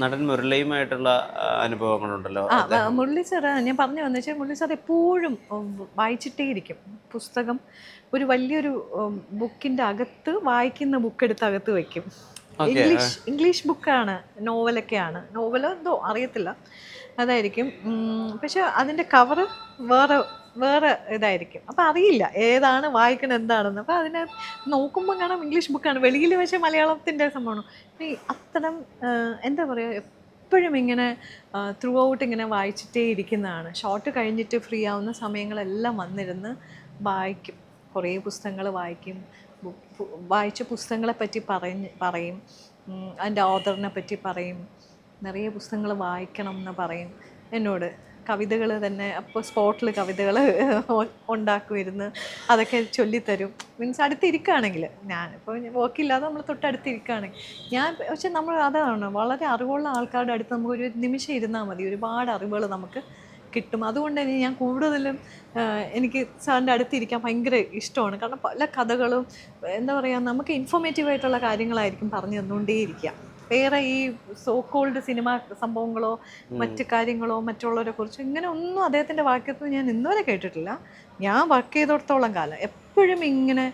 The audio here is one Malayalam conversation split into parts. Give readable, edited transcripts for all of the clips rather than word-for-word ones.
നടൻ മുരളിയുമായിട്ടുള്ള അനുഭവങ്ങളുണ്ടല്ലോ. മുരളി സാറ് ഞാൻ പറഞ്ഞു വന്നു വെച്ചാൽ മുരളി സാർ എപ്പോഴും വായിച്ചിട്ടേ ഇരിക്കും പുസ്തകം. ഒരു വലിയൊരു ബുക്കിൻ്റെ അകത്ത് വായിക്കുന്ന ബുക്ക് എടുത്ത് അകത്ത് വയ്ക്കും. ഇംഗ്ലീഷ് ബുക്കാണ്, നോവലൊക്കെയാണ്. നോവലോ എന്തോ അറിയത്തില്ല, അതായിരിക്കും. പക്ഷെ അതിൻ്റെ കവറ് വേറെ വേറെ ഇതായിരിക്കും. അപ്പോൾ അറിയില്ല ഏതാണ് വായിക്കുന്നത് എന്താണെന്ന്. അപ്പോൾ അതിനെ നോക്കുമ്പോൾ കാണാം ഇംഗ്ലീഷ് ബുക്കാണ്, വെളിയിൽ പക്ഷേ മലയാളത്തിൻ്റെ സംഭവമാണ്. ഈ അത്തരം എന്താ പറയുക, എപ്പോഴും ഇങ്ങനെ ത്രൂ ഔട്ട് ഇങ്ങനെ വായിച്ചിട്ടേ ഇരിക്കുന്നതാണ്. ഷോട്ട് കഴിഞ്ഞിട്ട് ഫ്രീ ആവുന്ന സമയങ്ങളെല്ലാം വന്നിരുന്ന് വായിക്കും. കുറേ പുസ്തകങ്ങൾ വായിക്കും. വായിച്ച പുസ്തകങ്ങളെ പറ്റി പറയും, അതിൻ്റെ ഓഥറിനെ പറ്റി പറയും. നിറയെ പുസ്തകങ്ങൾ വായിക്കണം എന്ന് പറയും എന്നോട്. കവിതകൾ തന്നെ അപ്പോൾ സ്പോട്ടിൽ കവിതകൾ ഉണ്ടാക്കുമായിരുന്നു, അതൊക്കെ ചൊല്ലിത്തരും. മീൻസ് അടുത്തിരിക്കുകയാണെങ്കിൽ, ഞാനിപ്പോൾ വർക്കില്ലാതെ നമ്മൾ തൊട്ടടുത്തിരിക്കുകയാണെങ്കിൽ പക്ഷെ നമ്മൾ അതാണ്, വളരെ അറിവുള്ള ആൾക്കാരുടെ അടുത്ത് നമുക്കൊരു നിമിഷം ഇരുന്നാൽ മതി, ഒരുപാട് അറിവുകൾ നമുക്ക് കിട്ടും. അതുകൊണ്ട് തന്നെ ഞാൻ കൂടുതലും എനിക്ക് സാറിൻ്റെ അടുത്തിരിക്കാൻ ഭയങ്കര ഇഷ്ടമാണ്. കാരണം പല കഥകളും എന്താ പറയുക, നമുക്ക് ഇൻഫോർമേറ്റീവായിട്ടുള്ള കാര്യങ്ങളായിരിക്കും പറഞ്ഞു തന്നുകൊണ്ടേയിരിക്കുക. വേറെ ഈ സോ കോൾഡ് സിനിമ സംഭവങ്ങളോ മറ്റു കാര്യങ്ങളോ മറ്റുള്ളവരെ കുറിച്ച് ഇങ്ങനെ ഒന്നും അദ്ദേഹത്തിൻ്റെ വാക്യത്തിൽ ഞാൻ ഇന്നുവരെ കേട്ടിട്ടില്ല. ഞാൻ വർക്ക് ചെയ്തിടത്തോളം കാലം എപ്പോഴും ഇങ്ങനെ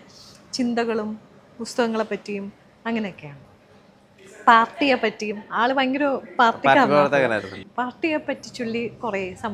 ചിന്തകളും പുസ്തകങ്ങളെ പറ്റിയും അങ്ങനെയൊക്കെയാണ്. പാർട്ടിയെ പറ്റിയും, ആള് ഭയങ്കര പാർട്ടിയെ പറ്റി ചൊല്ലി കുറേ